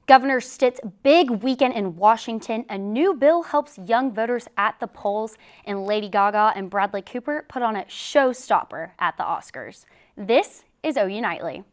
Governor Stitt's big weekend in Washington, a new bill helps young voters at the polls, and Lady Gaga and Bradley Cooper put on a showstopper at the Oscars. This is OU Nightly.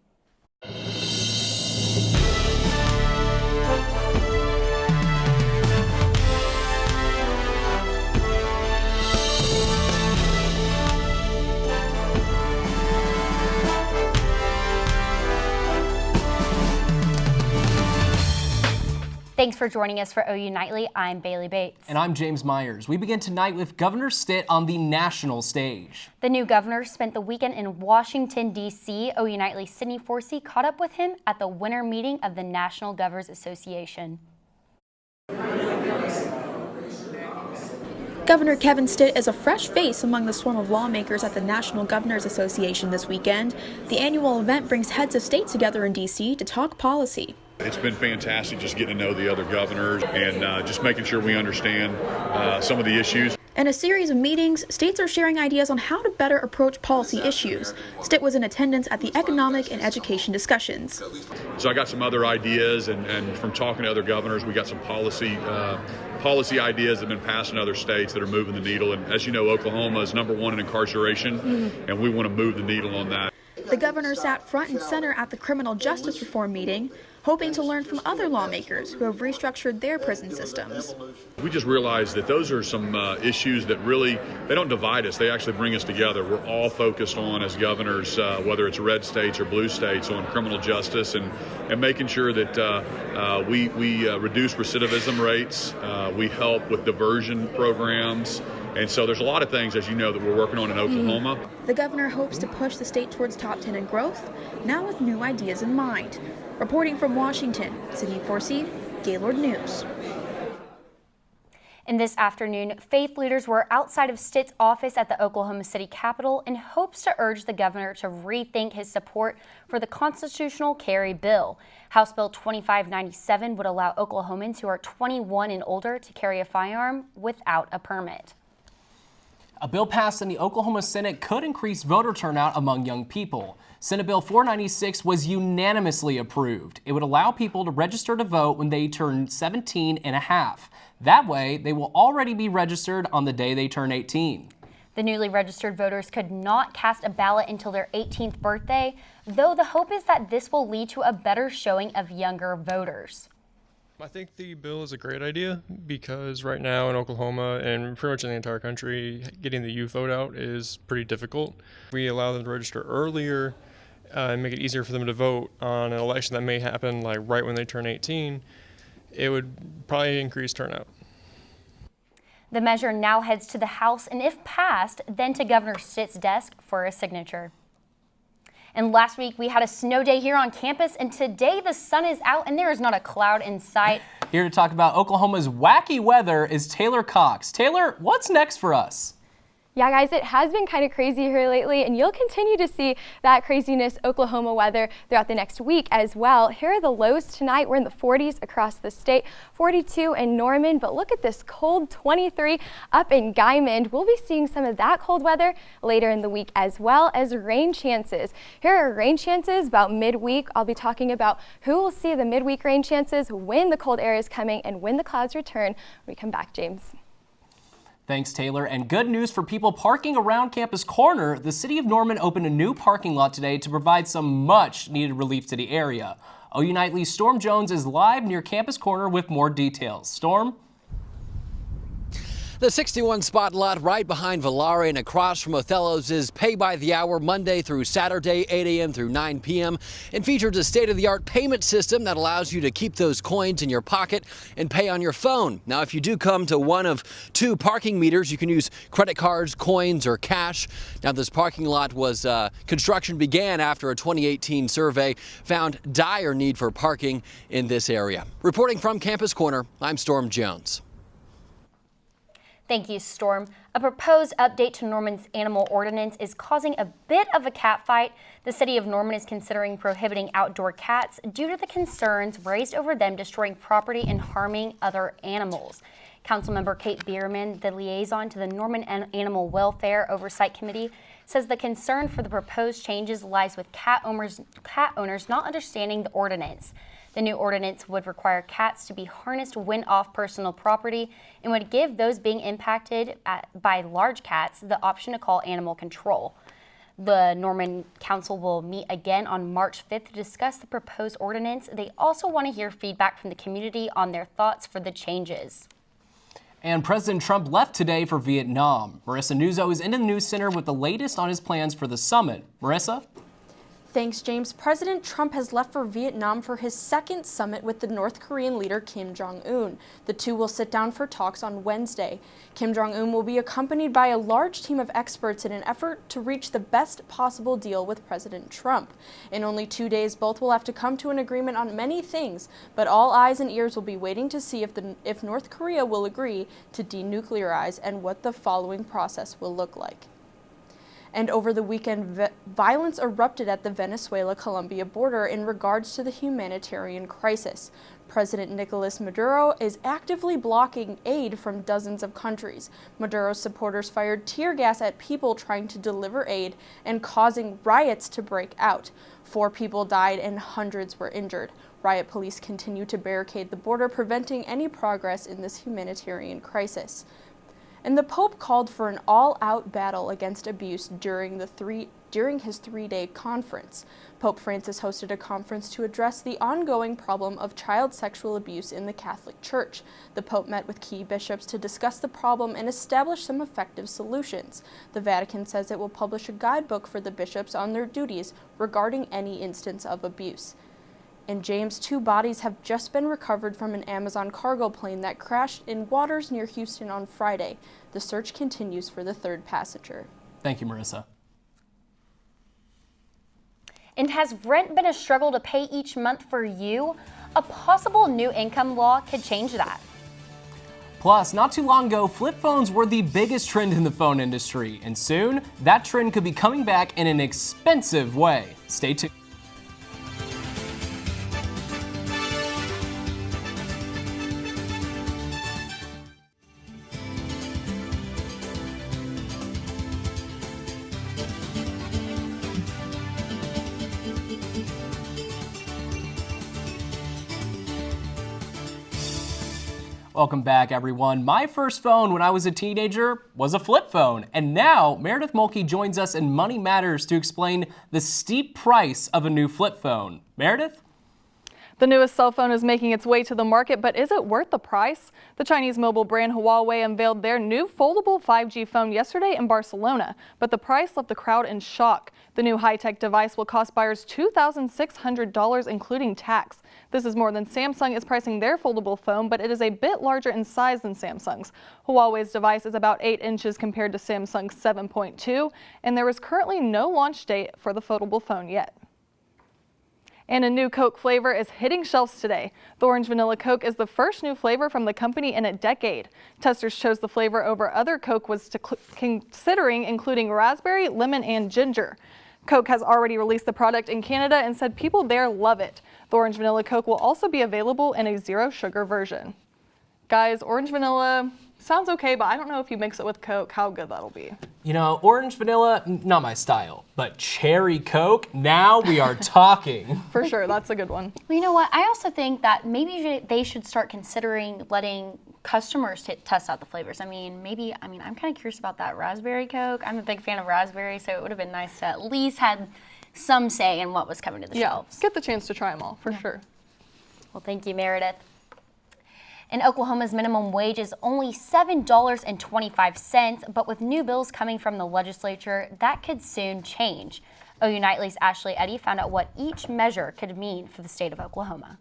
Thanks for joining us for OU Nightly. I'm Baylee Bates. And I'm James Myers. We begin tonight with Governor Stitt on the national stage. The new governor spent the weekend in Washington, D.C. OU Nightly's Sydney Forsee caught up with him at the winter meeting of the National Governors Association. Governor Kevin Stitt is a fresh face among the swarm of lawmakers at the National Governors Association this weekend. The annual event brings heads of state together in D.C. to talk policy. It's been fantastic just getting to know the other governors and just making sure we understand some of the issues. In a series of meetings, states are sharing ideas on how to better approach policy issues. Stitt was in attendance at the economic and education discussions. So I got some other ideas, and from talking to other governors, we got some policy ideas that have been passed in other states that are moving the needle. And as you know, Oklahoma is #1 in incarceration, and we want to move the needle on that. The governor sat front and center at the criminal justice reform meeting, hoping to learn from other lawmakers who have restructured their prison systems. We just realized that those are some issues that really, they don't divide us, they actually bring us together. We're all focused on, as governors, whether it's red states or blue states, on criminal justice and making sure that we reduce recidivism rates, we help with diversion programs. And so there's a lot of things, as you know, that we're working on in Oklahoma. The governor hopes to push the state towards top 10 in growth, now with new ideas in mind. Reporting from Washington, Sydney Forsee, Gaylord News. And this afternoon, faith leaders were outside of Stitt's office at the Oklahoma City Capitol in hopes to urge the governor to rethink his support for the constitutional carry bill. House Bill 2597 would allow Oklahomans who are 21 and older to carry a firearm without a permit. A bill passed in the Oklahoma Senate could increase voter turnout among young people. Senate Bill 496 was unanimously approved. It would allow people to register to vote when they turn 17 and a half. That way, they will already be registered on the day they turn 18. The newly registered voters could not cast a ballot until their 18th birthday, though the hope is that this will lead to a better showing of younger voters. I think the bill is a great idea because right now in Oklahoma and pretty much in the entire country, getting the youth vote out is pretty difficult. We allow them to register earlier and make it easier for them to vote on an election that may happen like right when they turn 18. It would probably increase turnout. The measure now heads to the House and, if passed, then to Governor Stitt's desk for a signature. And last week we had a snow day here on campus, and today the sun is out and there is not a cloud in sight. Here to talk about Oklahoma's wacky weather is Taylor Cox. Taylor, what's next for us? Yeah, guys, it has been kind of crazy here lately, and you'll continue to see that craziness Oklahoma weather throughout the next week as well. Here are the lows tonight. We're in the 40s across the state, 42 in Norman, but look at this cold 23 up in Guymond. We'll be seeing some of that cold weather later in the week, as well as rain chances. Here are rain chances about midweek. I'll be talking about who will see the midweek rain chances, when the cold air is coming, and when the clouds return when we come back, James. Thanks, Taylor. And good news for people parking around Campus Corner. The city of Norman opened a new parking lot today to provide some much needed relief to the area. OU Nightly's Storme Jones is live near Campus Corner with more details. Storme? The 61 spot lot right behind Valare and across from Othello's is pay by the hour Monday through Saturday, 8 a.m. through 9 p.m. and features a state-of-the-art payment system that allows you to keep those coins in your pocket and pay on your phone. Now, if you do come to one of two parking meters, you can use credit cards, coins, or cash. Now, this parking lot was construction began after a 2018 survey found dire need for parking in this area. Reporting from Campus Corner, I'm Storme Jones. Thank you, Storme. A proposed update to Norman's animal ordinance is causing a bit of a cat fight. The city of Norman is considering prohibiting outdoor cats due to the concerns raised over them destroying property and harming other animals. Councilmember Kate Bierman, the liaison to the Norman Animal Welfare Oversight Committee, says the concern for the proposed changes lies with cat owners not understanding the ordinance. The new ordinance would require cats to be harnessed when off personal property and would give those being impacted by large cats the option to call animal control. The Norman Council will meet again on March 5th to discuss the proposed ordinance. They also want to hear feedback from the community on their thoughts for the changes. And President Trump left today for Vietnam. Marisa Nuzzo is in the News Center with the latest on his plans for the summit. Marisa? Thanks, James. President Trump has left for Vietnam for his second summit with the North Korean leader Kim Jong-un. The two will sit down for talks on Wednesday. Kim Jong-un will be accompanied by a large team of experts in an effort to reach the best possible deal with President Trump. In only 2 days, both will have to come to an agreement on many things, but all eyes and ears will be waiting to see if North Korea will agree to denuclearize and what the following process will look like. And over the weekend, violence erupted at the Venezuela-Colombia border in regards to the humanitarian crisis. President Nicolas Maduro is actively blocking aid from dozens of countries. Maduro's supporters fired tear gas at people trying to deliver aid and causing riots to break out. 4 people died and hundreds were injured. Riot police continue to barricade the border, preventing any progress in this humanitarian crisis. And the Pope called for an all-out battle against abuse during his 3-day conference. Pope Francis hosted a conference to address the ongoing problem of child sexual abuse in the Catholic Church. The Pope met with key bishops to discuss the problem and establish some effective solutions. The Vatican says it will publish a guidebook for the bishops on their duties regarding any instance of abuse. And James, 2 bodies have just been recovered from an Amazon cargo plane that crashed in waters near Houston on Friday. The search continues for the 3rd passenger. Thank you, Marisa. And has rent been a struggle to pay each month for you? A possible new income law could change that. Plus, not too long ago, flip phones were the biggest trend in the phone industry, and soon that trend could be coming back in an expensive way. Stay tuned. Welcome back, everyone. My first phone when I was a teenager was a flip phone, and now Meridith Mulkey joins us in Money Matters to explain the steep price of a new flip phone. Meridith? The newest cell phone is making its way to the market, but is it worth the price? The Chinese mobile brand Huawei unveiled their new foldable 5G phone yesterday in Barcelona, but the price left the crowd in shock. The new high-tech device will cost buyers $2,600, including tax. This is more than Samsung is pricing their foldable phone, but it is a bit larger in size than Samsung's. Huawei's device is about 8 inches compared to Samsung's 7.2, and there is currently no launch date for the foldable phone yet. And a new Coke flavor is hitting shelves today. The Orange Vanilla Coke is the first new flavor from the company in a decade. Testers chose the flavor over other Coke was considering including raspberry, lemon, and ginger. Coke has already released the product in Canada and said people there love it. The Orange Vanilla Coke will also be available in a zero sugar version. Guys, Orange Vanilla sounds okay, but I don't know if you mix it with Coke, how good that'll be. You know, orange vanilla, not my style, but cherry Coke, now we are talking. For sure, that's a good one. Well, you know what? I also think that maybe they should start considering letting customers test out the flavors. I'm kind of curious about that raspberry Coke. I'm a big fan of raspberry, so it would have been nice to at least have some say in what was coming to the shelves. Get the chance to try them all, for sure. Well, thank you, Meridith. And Oklahoma's minimum wage is only $7.25, but with new bills coming from the legislature, that could soon change. OU Nightly's Ahsley Eddy found out what each measure could mean for the state of Oklahoma.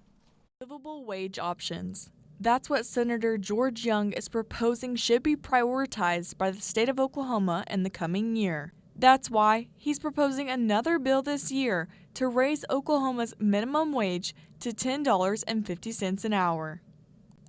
Livable wage options. That's what Senator George Young is proposing should be prioritized by the state of Oklahoma in the coming year. That's why he's proposing another bill this year to raise Oklahoma's minimum wage to $10.50 an hour.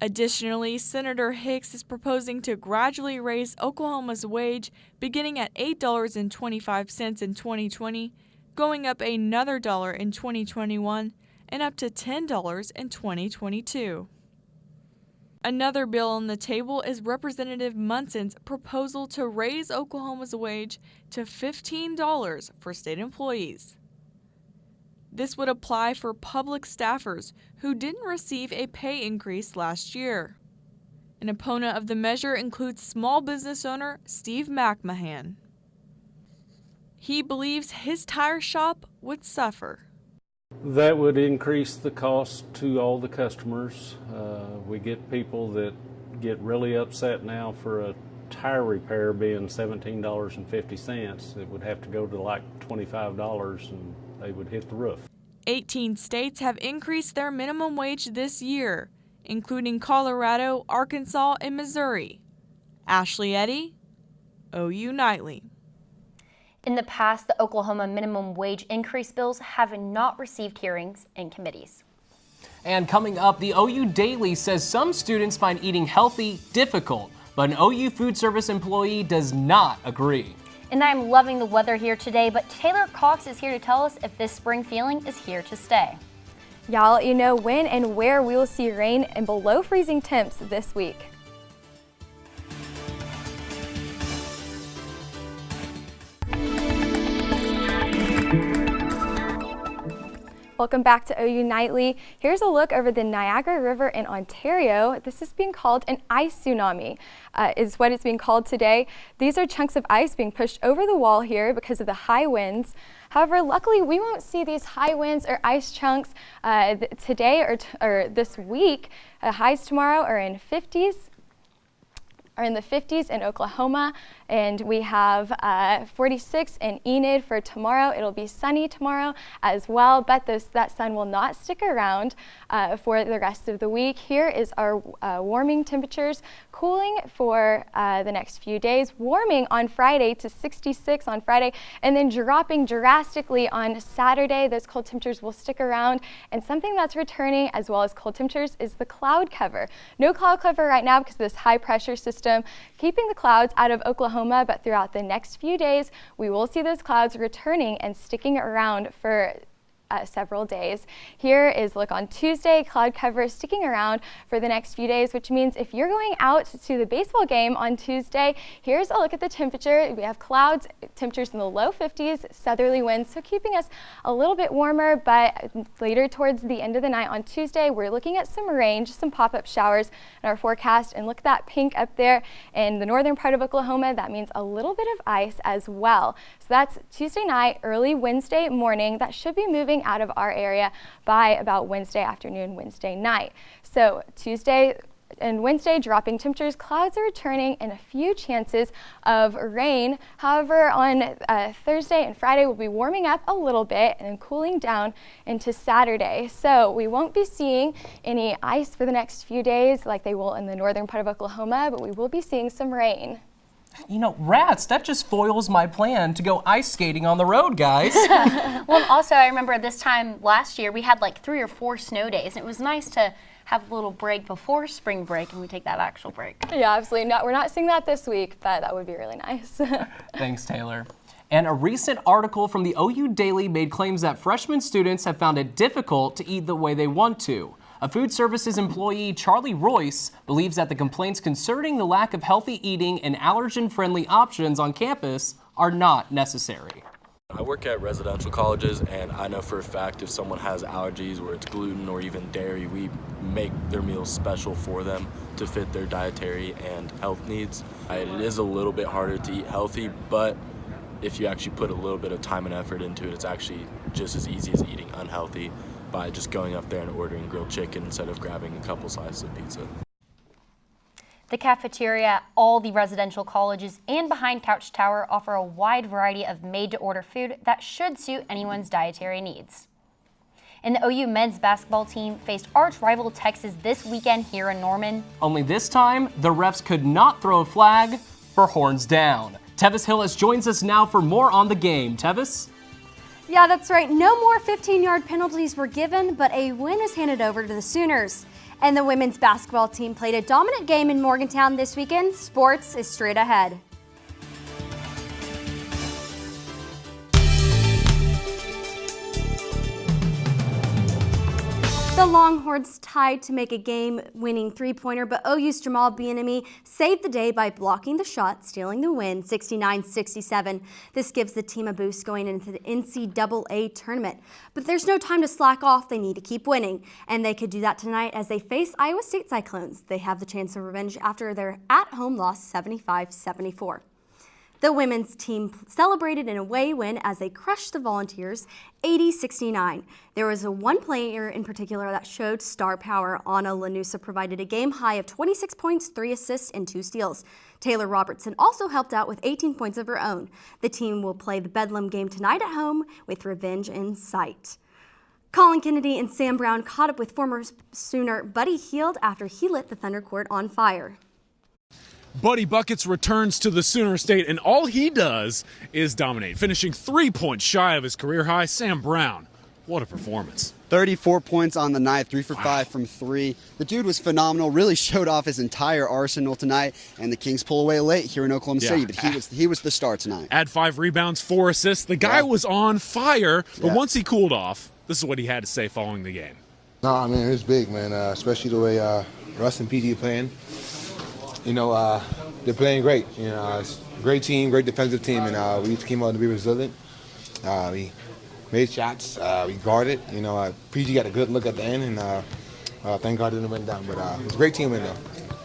Additionally, Senator Hicks is proposing to gradually raise Oklahoma's wage beginning at $8.25 in 2020, going up another $1 in 2021, and up to $10 in 2022. Another bill on the table is Representative Munson's proposal to raise Oklahoma's wage to $15 for state employees. This would apply for public staffers who didn't receive a pay increase last year. An opponent of the measure includes small business owner Steve McMahon. He believes his tire shop would suffer. That would increase the cost to all the customers. We get people that get really upset now for a tire repair being $17.50. It would have to go to like $25 and they would hit the roof. 18 states have increased their minimum wage this year, including Colorado, Arkansas, and Missouri. Ahsley, Eddy, OU Nightly. In the past, the Oklahoma minimum wage increase bills have not received hearings in committees. And coming up, the OU Daily says some students find eating healthy difficult, but an OU food service employee does not agree. And I'm loving the weather here today, but Taylor Cox is here to tell us if this spring feeling is here to stay. Yeah, I'll let you know when and where we will see rain and below freezing temps this week. Welcome back to OU Nightly. Here's a look over the Niagara River in Ontario. This is being called an ice tsunami, is what it's being called today. These are chunks of ice being pushed over the wall here because of the high winds. However, luckily we won't see these high winds or ice chunks today or this week. Highs tomorrow are in the 50s in Oklahoma, and we have 46 in Enid for tomorrow. It'll be sunny tomorrow as well, but that sun will not stick around for the rest of the week. Here is our warming temperatures, cooling for the next few days, warming on Friday to 66 on Friday, and then dropping drastically on Saturday. Those cold temperatures will stick around, and something that's returning as well as cold temperatures is the cloud cover. No cloud cover right now because of this high pressure system keeping the clouds out of Oklahoma, but throughout the next few days, we will see those clouds returning and sticking around for several days. Here is a look on Tuesday, cloud cover sticking around for the next few days, which means if you're going out to the baseball game on Tuesday, here's a look at the temperature. We have clouds, temperatures in the low 50s, southerly winds, so keeping us a little bit warmer, but later towards the end of the night on Tuesday, we're looking at some rain, just some pop-up showers in our forecast, and look at that pink up there in the northern part of Oklahoma. That means a little bit of ice as well. So that's Tuesday night, early Wednesday morning. That should be moving out of our area by about Wednesday afternoon, Wednesday night. So Tuesday and Wednesday, dropping temperatures, clouds are returning, and a few chances of rain. However, on Thursday and Friday, we'll be warming up a little bit and then cooling down into Saturday. So we won't be seeing any ice for the next few days like they will in the northern part of Oklahoma, but we will be seeing some rain. You know, rats, that just foils my plan to go ice skating on the road, guys. Well, also, I remember this time last year, we had like 3 or 4 snow days, and it was nice to have a little break before spring break, and we take that actual break. Yeah, absolutely. We're not seeing that this week, but that would be really nice. Thanks, Taylor. And a recent article from the OU Daily made claims that freshman students have found it difficult to eat the way they want to. A food services employee, Charlie Royce, believes that the complaints concerning the lack of healthy eating and allergen-friendly options on campus are not necessary. I work at residential colleges, and I know for a fact if someone has allergies, where it's gluten or even dairy, we make their meals special for them to fit their dietary and health needs. It is a little bit harder to eat healthy, but if you actually put a little bit of time and effort into it, it's actually just as easy as eating unhealthy by just going up there and ordering grilled chicken instead of grabbing a couple slices of pizza. The cafeteria at all the residential colleges and behind Couch Tower offer a wide variety of made-to-order food that should suit anyone's dietary needs. And the OU men's basketball team faced arch-rival Texas this weekend here in Norman. Only this time, the refs could not throw a flag for horns down. Tevis Hillis joins us now for more on the game. Tevis? Yeah, that's right. No more 15-yard penalties were given, but a win is handed over to the Sooners. And the women's basketball team played a dominant game in Morgantown this weekend. Sports is straight ahead. The Longhorns tied to make a game-winning three-pointer, but OU's Jamal Bienemy saved the day by blocking the shot, stealing the win, 69-67. This gives the team a boost going into the NCAA tournament. But there's no time to slack off. They need to keep winning, and they could do that tonight as they face Iowa State Cyclones. They have the chance of revenge after their at-home loss, 75-74. The women's team celebrated an away win as they crushed the Volunteers 80-69. There was one player in particular that showed star power. Anna Lanusa provided a game high of 26 points, 3 assists, and 2 steals. Taylor Robertson also helped out with 18 points of her own. The team will play the Bedlam game tonight at home with revenge in sight. Collin Kennedy and Sam Brown caught up with former Sooner Buddy Hield after he lit the Thunder Court on fire. Buddy Buckets returns to the Sooner State, and all he does is dominate, finishing 3 points shy of his career high. Sam Brown, what a performance. 34 points on the night, 3 for 5 from 3. The dude was phenomenal, really showed off his entire arsenal tonight, and the Kings pull away late here in Oklahoma City, but he was the star tonight. Had 5 rebounds, 4 assists. The guy was on fire, but once he cooled off, this is what he had to say following the game. No, I mean, it was big, man, especially the way Russ and PG playing. You know, they're playing great. You know, it's a great team, great defensive team, and we just came out to be resilient. We made shots, we guarded. You know, PG got a good look at the end, and thank God it didn't went down. But it was a great team, and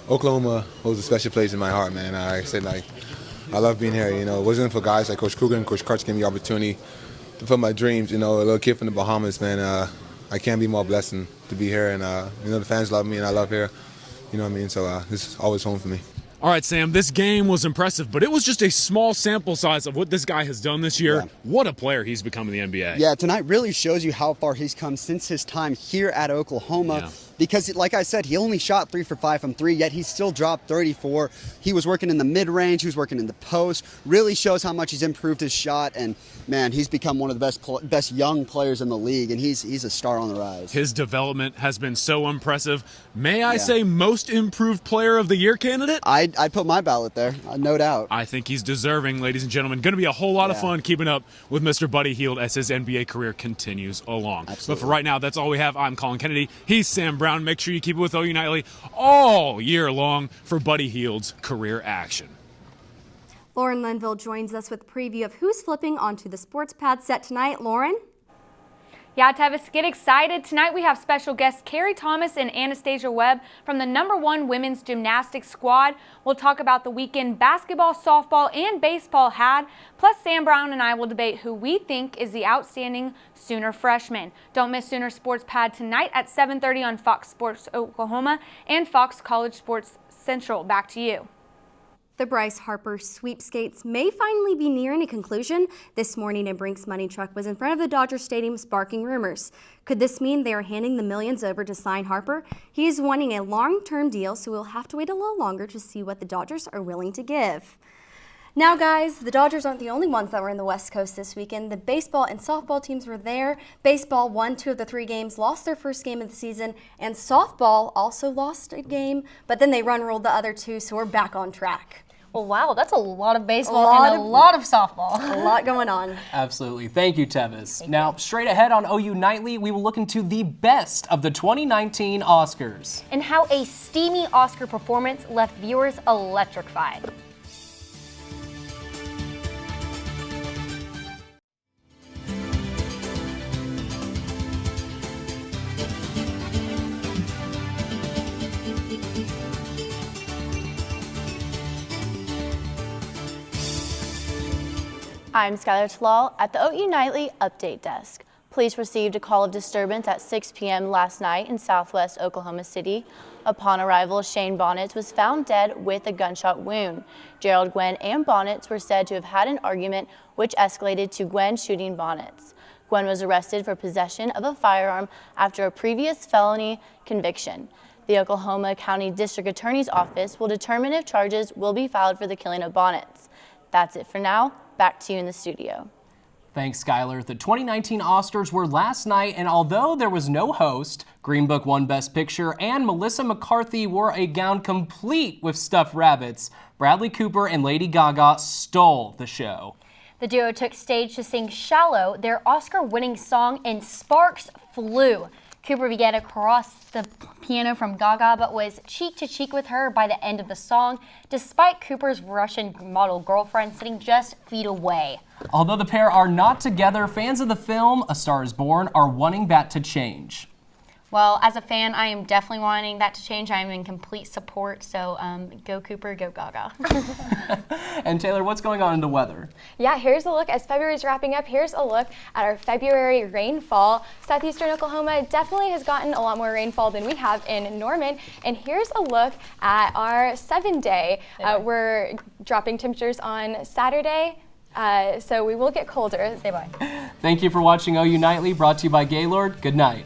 Oklahoma holds a special place in my heart, man. Like I said, I love being here. You know, it wasn't for guys like Coach Kruger and Coach Kurtz gave me the opportunity to fulfill my dreams. You know, a little kid from the Bahamas, man. I can't be more blessed to be here, and you know, the fans love me, and I love here. You know what I mean? So this is always home for me. All right, Sam, this game was impressive, but it was just a small sample size of what this guy has done this year. Yeah. What a player he's become in the NBA. Yeah, tonight really shows you how far he's come since his time here at Oklahoma. Yeah. Because, like I said, he only shot 3 for 5 from 3, yet he still dropped 34. He was working in the mid-range. He was working in the post. Really shows how much he's improved his shot. And, man, he's become one of the best young players in the league, and he's a star on the rise. His development has been so impressive. May I say most improved player of the year candidate? I'd put my ballot there, no doubt. I think he's deserving, ladies and gentlemen. Going to be a whole lot of fun keeping up with Mr. Buddy Hield as his NBA career continues along. Absolutely. But for right now, that's all we have. I'm Collin Kennedy. He's Sam Brown. Make sure you keep it with OU Nightly all year long for Buddy Hield's career action. Lauren Linville joins us with a preview of who's flipping onto the sports pad set tonight. Lauren? Yeah, Tevis, get excited. Tonight we have special guests Carrie Thomas and Anastasia Webb from the #1 women's gymnastics squad. We'll talk about the weekend basketball, softball, and baseball had. Plus, Sam Brown and I will debate who we think is the outstanding Sooner freshman. Don't miss Sooner Sports Pad tonight at 7:30 on Fox Sports Oklahoma and Fox College Sports Central. Back to you. The Bryce Harper sweepstakes may finally be nearing a conclusion. This morning, a Brinks money truck was in front of the Dodger Stadium sparking rumors. Could this mean they are handing the millions over to sign Harper? He is wanting a long-term deal, so we'll have to wait a little longer to see what the Dodgers are willing to give. Now, guys, the Dodgers aren't the only ones that were in the West Coast this weekend. The baseball and softball teams were there. Baseball won 2 of the 3 games, lost their first game of the season, and softball also lost a game, but then they run-ruled the other 2, so we're back on track. Well, wow, that's a lot of baseball and a lot of softball. A lot going on. Absolutely. Thank you, Tevis. Now, straight ahead on OU Nightly, we will look into the best of the 2019 Oscars. And how a steamy Oscar performance left viewers electrified. I'm Skylar Tallal at the OU Nightly Update Desk. Police received a call of disturbance at 6 p.m. last night in southwest Oklahoma City. Upon arrival, Shane Bonnets was found dead with a gunshot wound. Gerald, Gwen, and Bonnets were said to have had an argument which escalated to Gwen shooting Bonnets. Gwen was arrested for possession of a firearm after a previous felony conviction. The Oklahoma County District Attorney's Office will determine if charges will be filed for the killing of Bonnets. That's it for now. Back to you in the studio. Thanks, Skylar. The 2019 Oscars were last night, and although there was no host, Green Book won Best Picture, and Melissa McCarthy wore a gown complete with stuffed rabbits. Bradley Cooper and Lady Gaga stole the show. The duo took stage to sing Shallow, their Oscar-winning song, and sparks flew. Cooper began across the piano from Gaga, but was cheek to cheek with her by the end of the song, despite Cooper's Russian model girlfriend sitting just feet away. Although the pair are not together, fans of the film A Star is Born are wanting that to change. Well, as a fan, I am definitely wanting that to change. I am in complete support, so go Cooper, go Gaga. And Taylor, what's going on in the weather? Yeah, here's a look as February is wrapping up. Here's a look at our February rainfall. Southeastern Oklahoma definitely has gotten a lot more rainfall than we have in Norman. And here's a look at our 7-day. We're dropping temperatures on Saturday. So we will get colder. Say bye. Thank you for watching OU Nightly, brought to you by Gaylord. Good night.